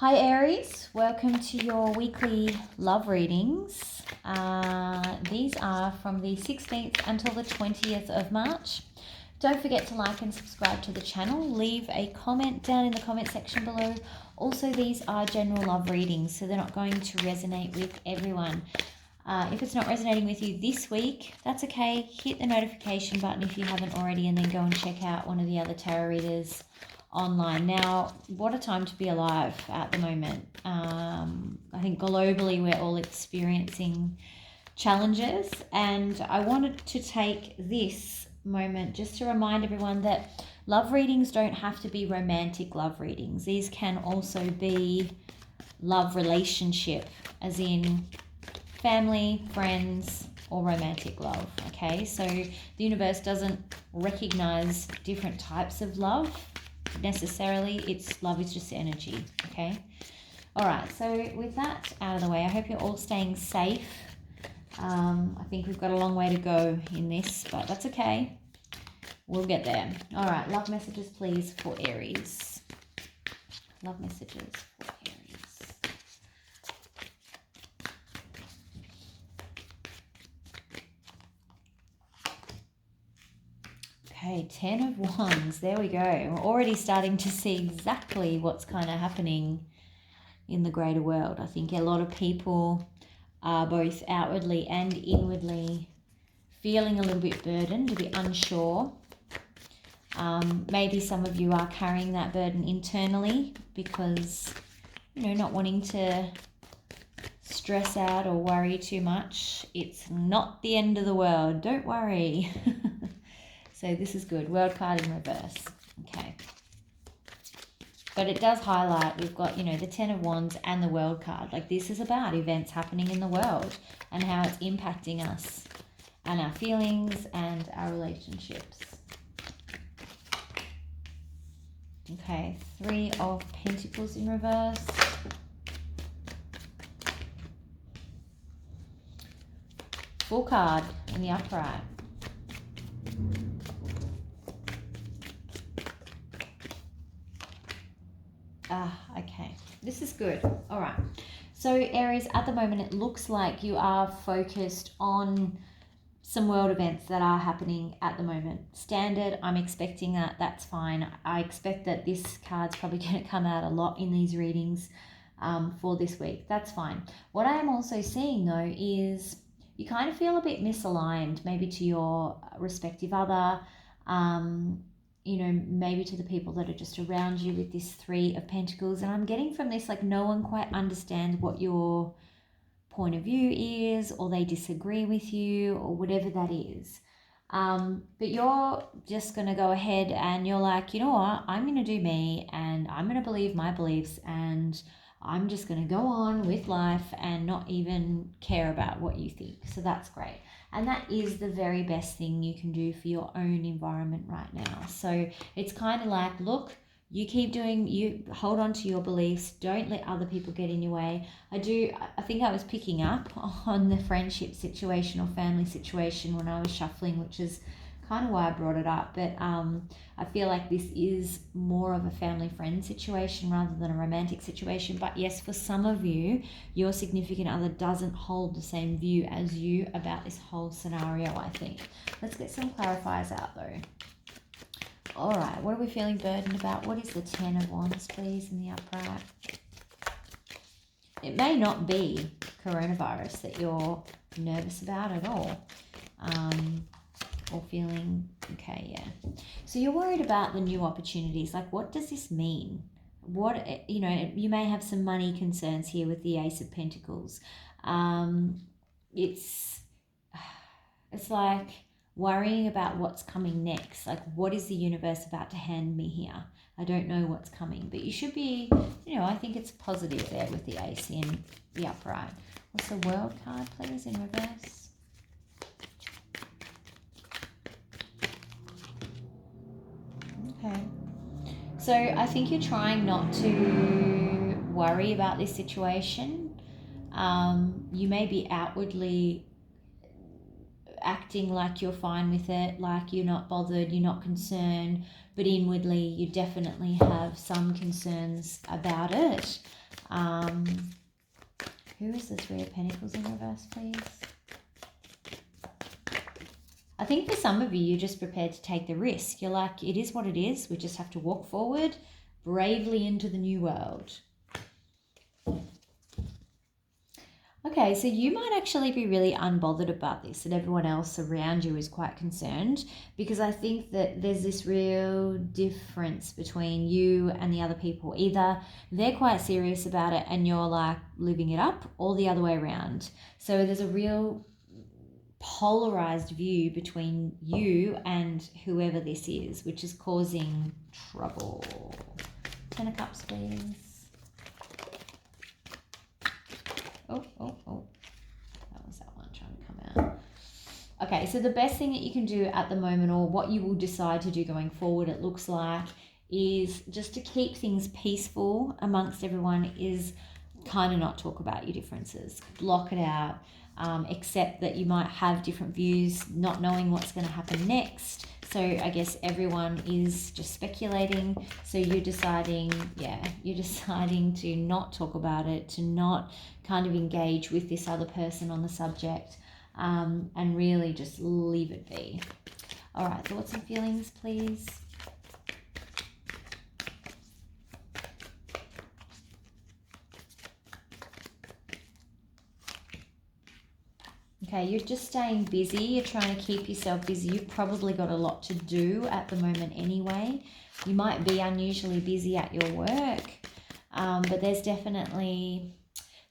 Hi Aries, welcome to your weekly love readings. These are from the 16th until the 20th of March. Don't forget to like and subscribe to the channel. Leave a comment down in the comment section below. Also, these are general love readings, so they're not going to resonate with everyone. If it's not resonating with you this week, that's okay. Hit the notification button if you haven't already, and then go and check out one of the other tarot readers online. Now, what a time to be alive at the moment. I think globally we're all experiencing challenges, and I wanted to take this moment just to remind everyone that love readings don't have to be romantic love readings. These can also be love relationship, as in family, friends, or romantic love. Okay, so the universe doesn't recognize different types of love necessarily. It's love is just energy. Okay, all right, so with that out of the way, I hope you're all staying safe. I think we've got a long way to go in this, but that's okay, we'll get there. All right, love messages please for Aries. Love messages for Aries. Okay, 10 of Wands, there we go. We're already starting to see exactly what's kind of happening in the greater world. I think a lot of people are both outwardly and inwardly feeling a little bit burdened, a bit unsure. Maybe some of you are carrying that burden internally because, you know, not wanting to stress out or worry too much. It's not the end of the world, don't worry. So this is good. World card in reverse. Okay. But it does highlight, we've got, you know, the 10 of Wands and the World card. Like, this is about events happening in the world and how it's impacting us and our feelings and our relationships. Okay, 3 of Pentacles in reverse. Full card in the upright. Okay, this is good. All right, so Aries, at the moment it looks like you are focused on some world events that are happening at the moment. Standard, I'm expecting that. That's fine. I expect that this card's probably going to come out a lot in these readings for this week. That's fine. What I am also seeing though is you kind of feel a bit misaligned, maybe to your respective other, you know, maybe to the people that are just around you with this 3 of Pentacles. And I'm getting from this, like, no one quite understands what your point of view is, or they disagree with you, or whatever that is. But you're just going to go ahead and you're like, you know what, I'm going to do me and I'm going to believe my beliefs and I'm just going to go on with life and not even care about what you think. So that's great. And that is the very best thing you can do for your own environment right now. So it's kind of like, look, you keep doing, you hold on to your beliefs. Don't let other people get in your way. I think I was picking up on the friendship situation or family situation when I was shuffling, which is kind of why I brought it up. But I feel like this is more of a family friend situation rather than a romantic situation. But yes, for some of you, your significant other doesn't hold the same view as you about this whole scenario, I think. Let's get some clarifiers out though. All right, what are we feeling burdened about? What is the 10 of Wands, please, in the upright? It may not be coronavirus that you're nervous about at all. Or feeling, okay, yeah. So you're worried about the new opportunities. Like, what does this mean? What, you know, you may have some money concerns here with the Ace of Pentacles. It's like worrying about what's coming next. Like, what is the universe about to hand me here? I don't know what's coming, but you should be, you know, I think it's positive there with the Ace in the upright. What's the World card, please, in reverse? Okay. So I think you're trying not to worry about this situation. You may be outwardly acting like you're fine with it, like you're not bothered, you're not concerned, but inwardly you definitely have some concerns about it. Who is the Three of Pentacles in reverse, please? I think for some of you, you're just prepared to take the risk. You're like, it is what it is. We just have to walk forward bravely into the new world. Okay, so you might actually be really unbothered about this, and everyone else around you is quite concerned, because I think that there's this real difference between you and the other people. Either they're quite serious about it and you're like living it up, or the other way around. So there's a real polarized view between you and whoever this is, which is causing trouble. 10 of Cups, please. Oh, that was that one trying to come out. Okay, so the best thing that you can do at the moment, or what you will decide to do going forward, it looks like, is just to keep things peaceful amongst everyone, is kind of not talk about your differences. Block it out. Accept that you might have different views, not knowing what's going to happen next. So I guess everyone is just speculating. So you're deciding to not talk about it, to not kind of engage with this other person on the subject, and really just leave it be. All right, thoughts and feelings, please. Okay, you're just staying busy. You're trying to keep yourself busy. You've probably got a lot to do at the moment anyway. You might be unusually busy at your work, but there's definitely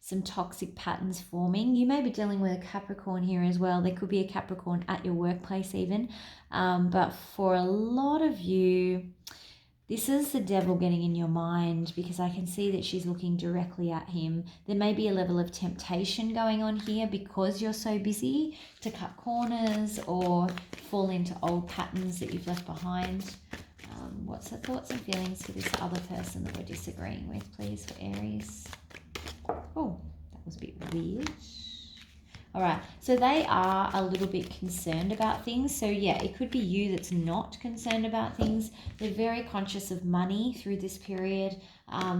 some toxic patterns forming. You may be dealing with a Capricorn here as well. There could be a Capricorn at your workplace even. But for a lot of you, this is the devil getting in your mind, because I can see that she's looking directly at him. There may be a level of temptation going on here because you're so busy to cut corners or fall into old patterns that you've left behind. What's the thoughts and feelings for this other person that we're disagreeing with, please, for Aries? Oh, that was a bit weird. All right, so they are a little bit concerned about things. So yeah, it could be you that's not concerned about things. They're very conscious of money through this period.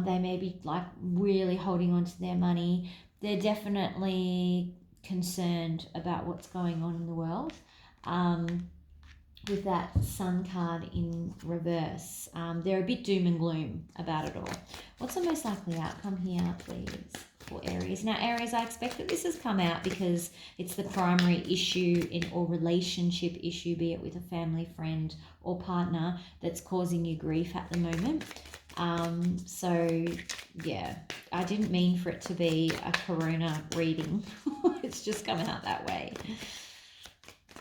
They may be like really holding on to their money. They're definitely concerned about what's going on in the world. With that Sun card in reverse, they're a bit doom and gloom about it all. What's the most likely outcome here, please, for Aries? Now, Aries, I expect that this has come out because it's the primary issue or relationship issue, be it with a family, friend, or partner, that's causing you grief at the moment. So, yeah, I didn't mean for it to be a Corona reading. It's just coming out that way.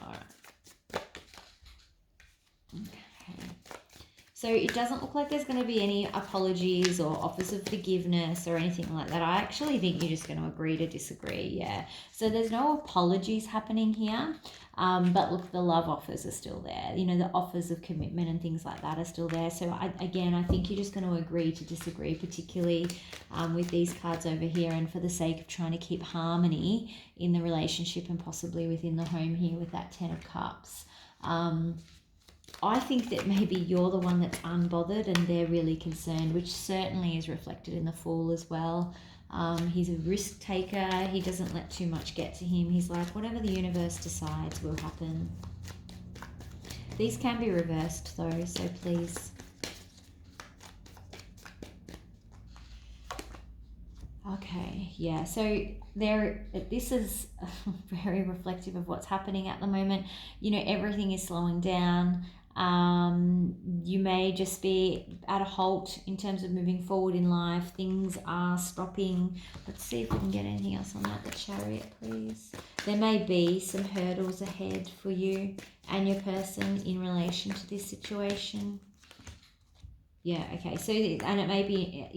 All right. Okay. So it doesn't look like there's going to be any apologies or offers of forgiveness or anything like that. I actually think you're just going to agree to disagree, yeah. So there's no apologies happening here, but look, the love offers are still there. You know, the offers of commitment and things like that are still there. So I think you're just going to agree to disagree, particularly with these cards over here, and for the sake of trying to keep harmony in the relationship and possibly within the home here with that 10 of Cups. I think that maybe you're the one that's unbothered and they're really concerned, which certainly is reflected in the Fool as well. He's a risk taker. He doesn't let too much get to him. He's like, whatever the universe decides will happen. These can be reversed though, so please. Okay, yeah, so this is very reflective of what's happening at the moment. You know, everything is slowing down. You may just be at a halt in terms of moving forward in life. Things are stopping. Let's see if we can get anything else on that. The Chariot, please. There may be some hurdles ahead for you and your person in relation to this situation. Yeah, okay. So, and it may be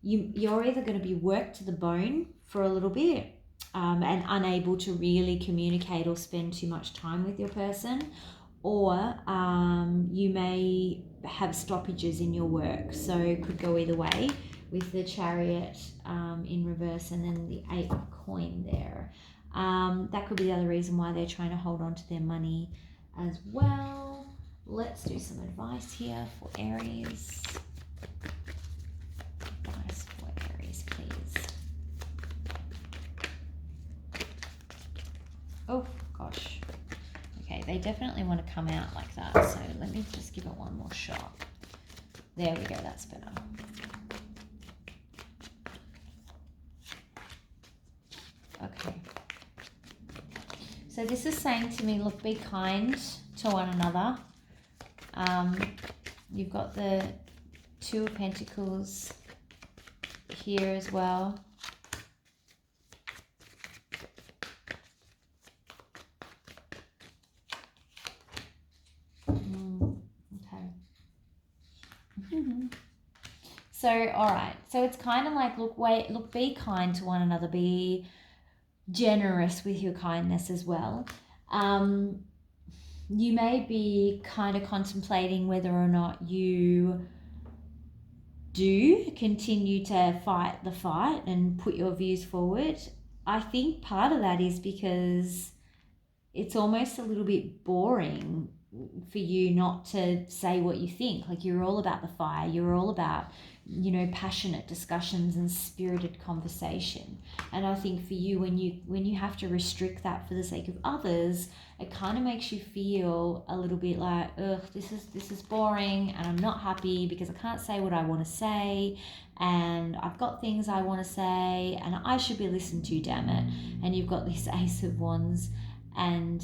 you're either going to be worked to the bone for a little bit and unable to really communicate or spend too much time with your person, or you may have stoppages in your work. So it could go either way with the Chariot in reverse and then the 8 of coin there. That could be the other reason why they're trying to hold on to their money as well. Let's do some advice here for Aries. Advice for Aries, please. Oh, gosh. Okay, they definitely want to come out like that. So let me just give it one more shot. There we go, that's better. Okay. So this is saying to me, look, be kind to one another. You've got the Two of Pentacles here as well. Okay. So, all right. So it's kind of like, look, be kind to one another. Be generous with your kindness as well. You may be kind of contemplating whether or not you do continue to fight the fight and put your views forward. I think part of that is because it's almost a little bit boring for you not to say what you think. Like, you're all about the fire. You're all about, passionate discussions and spirited conversation. And I think for you, when you have to restrict that for the sake of others, it kind of makes you feel a little bit like, ugh, this is boring, and I'm not happy because I can't say what I want to say, and I've got things I want to say, and I should be listened to, damn it. And you've got this Ace of Wands and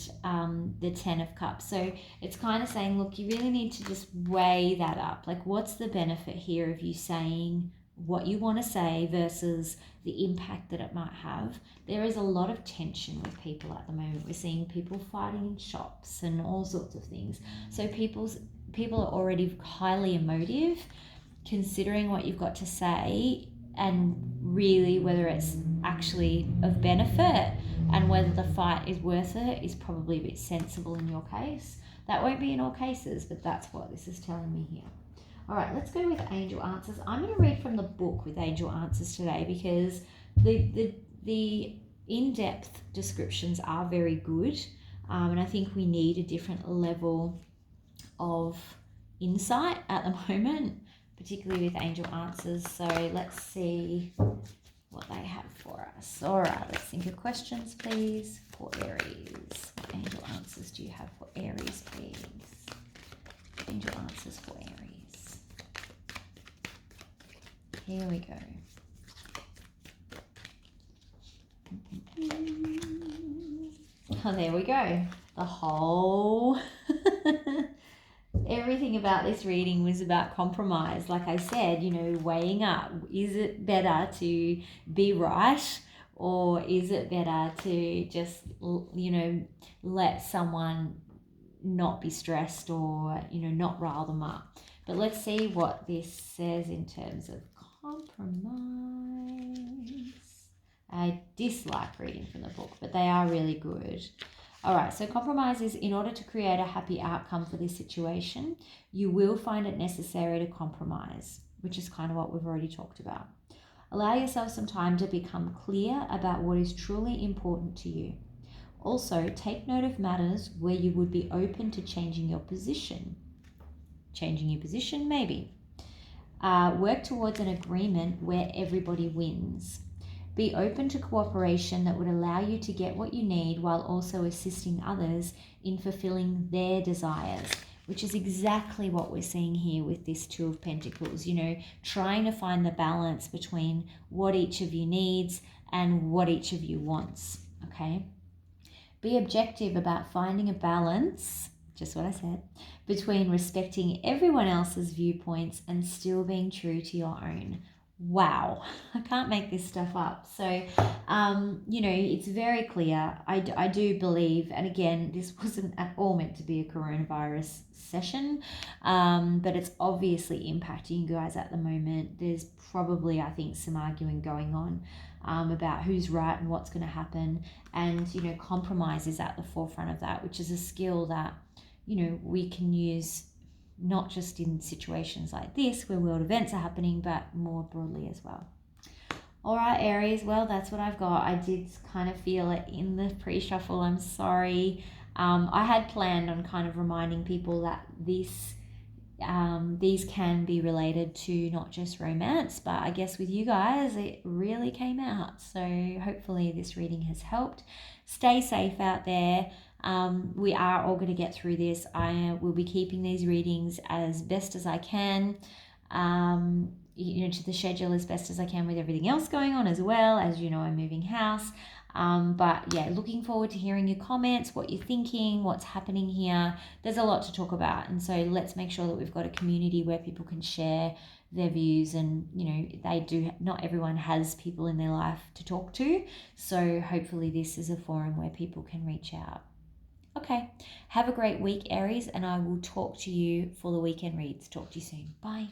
the Ten of Cups. So it's kind of saying, look, you really need to just weigh that up. Like, what's the benefit here of you saying what you want to say versus the impact that it might have? There is a lot of tension with people at the moment. We're seeing people fighting in shops and all sorts of things. So people are already highly emotive, considering what you've got to say and really whether it's actually of benefit and whether the fight is worth it is probably a bit sensible in your case. That won't be in all cases, but that's what this is telling me here. All right, let's go with Angel Answers. I'm going to read from the book with Angel Answers today because the in-depth descriptions are very good, and I think we need a different level of insight at the moment, particularly with Angel Answers. So let's see what they have for us. All right, let's think of questions, please, for Aries. What Angel Answers do you have for Aries, please? Angel Answers for Aries. Here we go. Oh, there we go. The whole... Everything about this reading was about compromise. Like I said, weighing up. Is it better to be right, or is it better to just, let someone not be stressed or, not rile them up? But let's see what this says in terms of compromise. I dislike reading from the book, but they are really good. All right, so compromise is in order to create a happy outcome for this situation, you will find it necessary to compromise, which is kind of what we've already talked about. Allow yourself some time to become clear about what is truly important to you. Also, take note of matters where you would be open to changing your position. Changing your position, maybe. Work towards an agreement where everybody wins. Be open to cooperation that would allow you to get what you need while also assisting others in fulfilling their desires, which is exactly what we're seeing here with this Two of Pentacles, trying to find the balance between what each of you needs and what each of you wants, okay? Be objective about finding a balance, just what I said, between respecting everyone else's viewpoints and still being true to your own. Wow, I can't make this stuff up. So, it's very clear. I do believe, and again, this wasn't at all meant to be a coronavirus session, but it's obviously impacting you guys at the moment. There's probably, I think, some arguing going on about who's right and what's going to happen. And, compromise is at the forefront of that, which is a skill that, we can use not just in situations like this where world events are happening, but more broadly as well. All right, Aries. Well, that's what I've got. I did kind of feel it in the pre-shuffle. I'm sorry. I had planned on kind of reminding people that these can be related to not just romance, but I guess with you guys, it really came out. So hopefully this reading has helped. Stay safe out there. We are all going to get through this. I will be keeping these readings as best as I can. To the schedule as best as I can with everything else going on as well. As you know, I'm moving house. But yeah, looking forward to hearing your comments, what you're thinking, what's happening here. There's a lot to talk about. And so let's make sure that we've got a community where people can share their views, and not everyone has people in their life to talk to. So hopefully this is a forum where people can reach out. Okay, have a great week, Aries, and I will talk to you for the weekend reads. Talk to you soon. Bye.